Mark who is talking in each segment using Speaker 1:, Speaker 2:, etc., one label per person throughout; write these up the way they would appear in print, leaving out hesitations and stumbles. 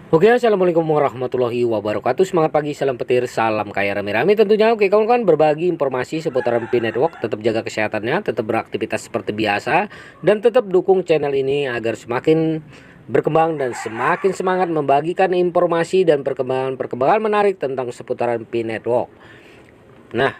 Speaker 1: Oke, assalamualaikum warahmatullahi wabarakatuh. Semangat pagi, salam petir, salam kaya rame-rame tentunya. Oke, kawan-kawan, berbagi informasi seputaran Pi Network. Tetap jaga kesehatannya, tetap beraktivitas seperti biasa, dan tetap dukung channel ini agar semakin berkembang dan semakin semangat membagikan informasi dan perkembangan-perkembangan menarik tentang seputaran Pi Network. Nah,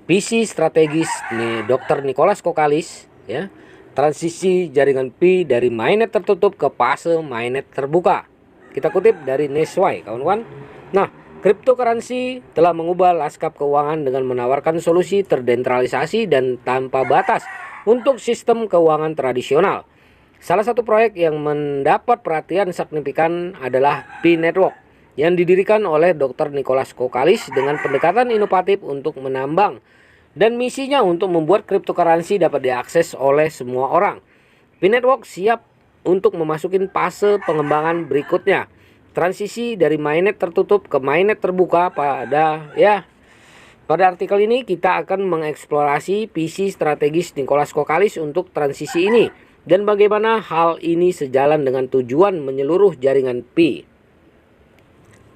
Speaker 1: visi strategis nih Dr. Nicholas Kokalis, ya, transisi jaringan Pi dari mainnet tertutup ke fase mainnet terbuka. Kita kutip dari Nesway, kawan-kawan. Nah, cryptocurrency telah mengubah lanskap keuangan dengan menawarkan solusi terdesentralisasi dan tanpa batas untuk sistem keuangan tradisional. Salah satu proyek yang mendapat perhatian signifikan adalah Pi Network yang didirikan oleh Dr. Nicholas Kokalis dengan pendekatan inovatif untuk menambang dan misinya untuk membuat cryptocurrency dapat diakses oleh semua orang. Pi Network siap untuk memasuki fase pengembangan berikutnya, transisi dari mainnet tertutup ke mainnet terbuka. Pada artikel ini kita akan mengeksplorasi visi strategis Nicholas Kokalis untuk transisi ini dan bagaimana hal ini sejalan dengan tujuan menyeluruh jaringan Pi.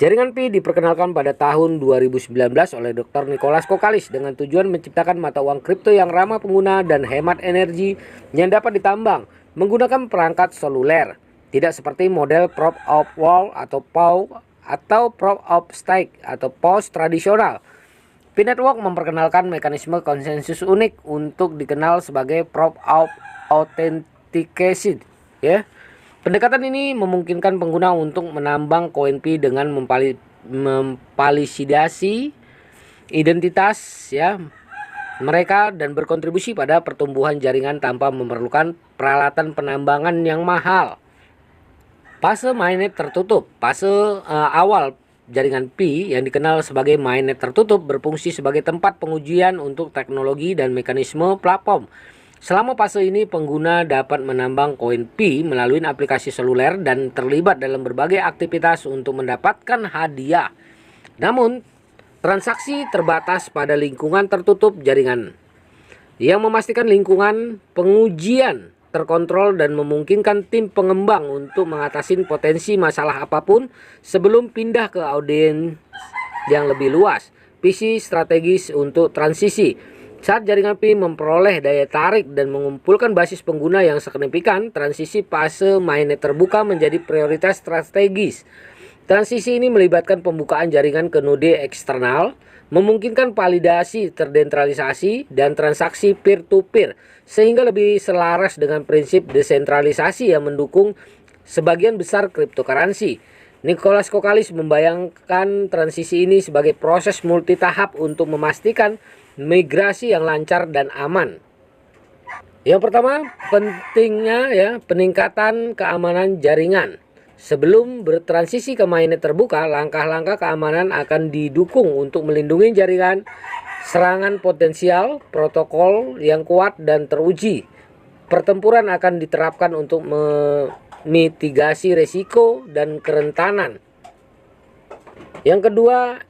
Speaker 1: Jaringan Pi diperkenalkan pada tahun 2019 oleh Dr. Nicholas Kokalis dengan tujuan menciptakan mata uang kripto yang ramah pengguna dan hemat energi yang dapat ditambang menggunakan perangkat seluler, tidak seperti model Proof of Work atau POW atau Proof of Stake atau POS tradisional. Pi Network memperkenalkan mekanisme konsensus unik untuk dikenal sebagai Proof of Authentication, ya. Pendekatan ini memungkinkan pengguna untuk menambang koin Pi dengan memvalidasi identitas, ya, mereka dan berkontribusi pada pertumbuhan jaringan tanpa memerlukan peralatan penambangan yang mahal. Fase mainnet tertutup. Fase awal jaringan Pi yang dikenal sebagai mainnet tertutup berfungsi sebagai tempat pengujian untuk teknologi dan mekanisme platform. Selama fase ini pengguna dapat menambang koin Pi melalui aplikasi seluler dan terlibat dalam berbagai aktivitas untuk mendapatkan hadiah. Namun transaksi terbatas pada lingkungan tertutup jaringan yang memastikan lingkungan pengujian terkontrol dan memungkinkan tim pengembang untuk mengatasi potensi masalah apapun sebelum pindah ke audiens yang lebih luas. Visi strategis untuk transisi. Saat jaringan Pi memperoleh daya tarik dan mengumpulkan basis pengguna yang signifikan, transisi fase mainnet terbuka menjadi prioritas strategis. Transisi ini melibatkan pembukaan jaringan ke node eksternal, memungkinkan validasi terdesentralisasi dan transaksi peer-to-peer, sehingga lebih selaras dengan prinsip desentralisasi yang mendukung sebagian besar cryptocurrency. Nicholas Kokalis membayangkan transisi ini sebagai proses multitahap untuk memastikan migrasi yang lancar dan aman. Yang pertama, pentingnya peningkatan keamanan jaringan. Sebelum bertransisi ke mainnet terbuka, langkah-langkah keamanan akan didukung untuk melindungi jaringan serangan potensial, protokol yang kuat dan teruji. Pertempuran akan diterapkan untuk memitigasi resiko dan kerentanan. Yang kedua,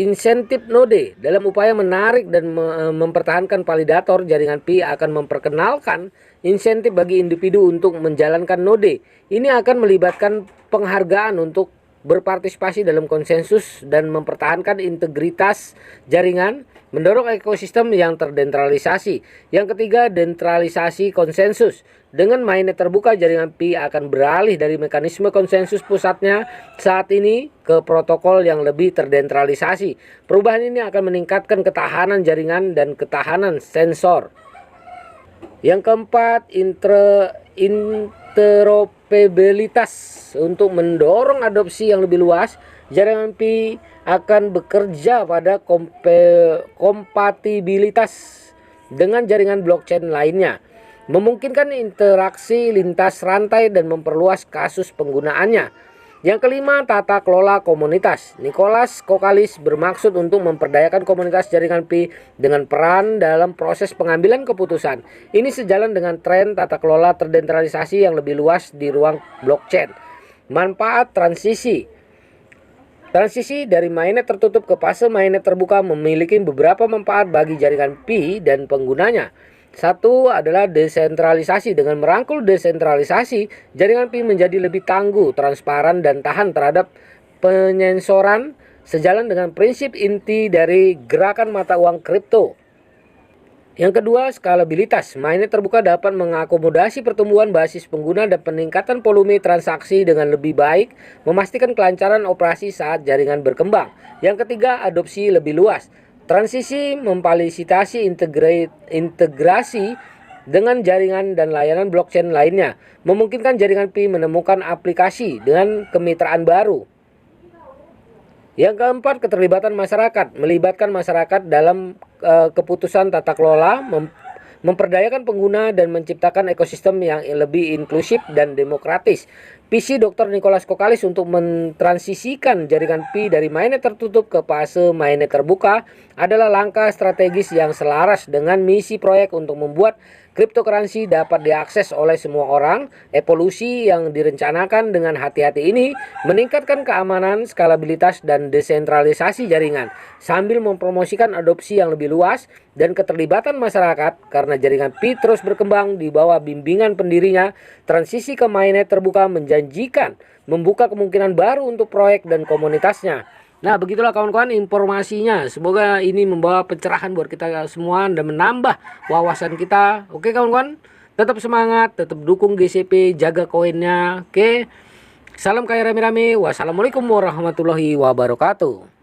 Speaker 1: insentif node. Dalam upaya menarik dan mempertahankan validator, jaringan Pi akan memperkenalkan insentif bagi individu untuk menjalankan node. Ini akan melibatkan penghargaan untuk berpartisipasi dalam konsensus dan mempertahankan integritas jaringan, mendorong ekosistem yang terdesentralisasi. Yang ketiga, desentralisasi konsensus. Dengan mainnet terbuka, jaringan Pi akan beralih dari mekanisme konsensus pusatnya saat ini ke protokol yang lebih terdesentralisasi. Perubahan ini akan meningkatkan ketahanan jaringan dan ketahanan sensor. Yang keempat, interoperabilitas. Untuk mendorong adopsi yang lebih luas, jaringan Pi akan bekerja pada kompatibilitas dengan jaringan blockchain lainnya, memungkinkan interaksi lintas rantai dan memperluas kasus penggunaannya. Yang kelima, tata kelola komunitas. Nicholas Kokalis bermaksud untuk memperdayakan komunitas jaringan Pi dengan peran dalam proses pengambilan keputusan. Ini sejalan dengan tren tata kelola terdesentralisasi yang lebih luas di ruang blockchain. Manfaat transisi. Transisi dari mainnet tertutup ke fase mainnet terbuka memiliki beberapa manfaat bagi jaringan Pi dan penggunanya. Satu adalah desentralisasi. Dengan merangkul desentralisasi, jaringan Pi menjadi lebih tangguh, transparan, dan tahan terhadap penyensoran sejalan dengan prinsip inti dari gerakan mata uang kripto. Yang kedua, skalabilitas. Mainnet terbuka dapat mengakomodasi pertumbuhan basis pengguna dan peningkatan volume transaksi dengan lebih baik, memastikan kelancaran operasi saat jaringan berkembang. Yang ketiga, adopsi lebih luas. Transisi memfasilitasi integrasi dengan jaringan dan layanan blockchain lainnya, memungkinkan jaringan Pi menemukan aplikasi dengan kemitraan baru. Yang keempat, keterlibatan masyarakat. Melibatkan masyarakat dalam keputusan tata kelola, memperdayakan pengguna, dan menciptakan ekosistem yang lebih inklusif dan demokratis. Visi Dr. Nicholas Kokalis untuk mentransisikan jaringan Pi dari mainnet tertutup ke fase mainnet terbuka adalah langkah strategis yang selaras dengan misi proyek untuk membuat cryptocurrency dapat diakses oleh semua orang. Evolusi yang direncanakan dengan hati-hati ini meningkatkan keamanan, skalabilitas, dan desentralisasi jaringan sambil mempromosikan adopsi yang lebih luas dan keterlibatan masyarakat. Karena jaringan Pi terus berkembang di bawah bimbingan pendirinya, transisi ke mainnet terbuka menjanjikan membuka kemungkinan baru untuk proyek dan komunitasnya. Nah, begitulah kawan-kawan informasinya. Semoga ini membawa pencerahan buat kita semua dan menambah wawasan kita. Oke kawan-kawan, tetap semangat, tetap dukung GCP, jaga koinnya. Oke, salam kaya rame-rame. Wassalamualaikum warahmatullahi wabarakatuh.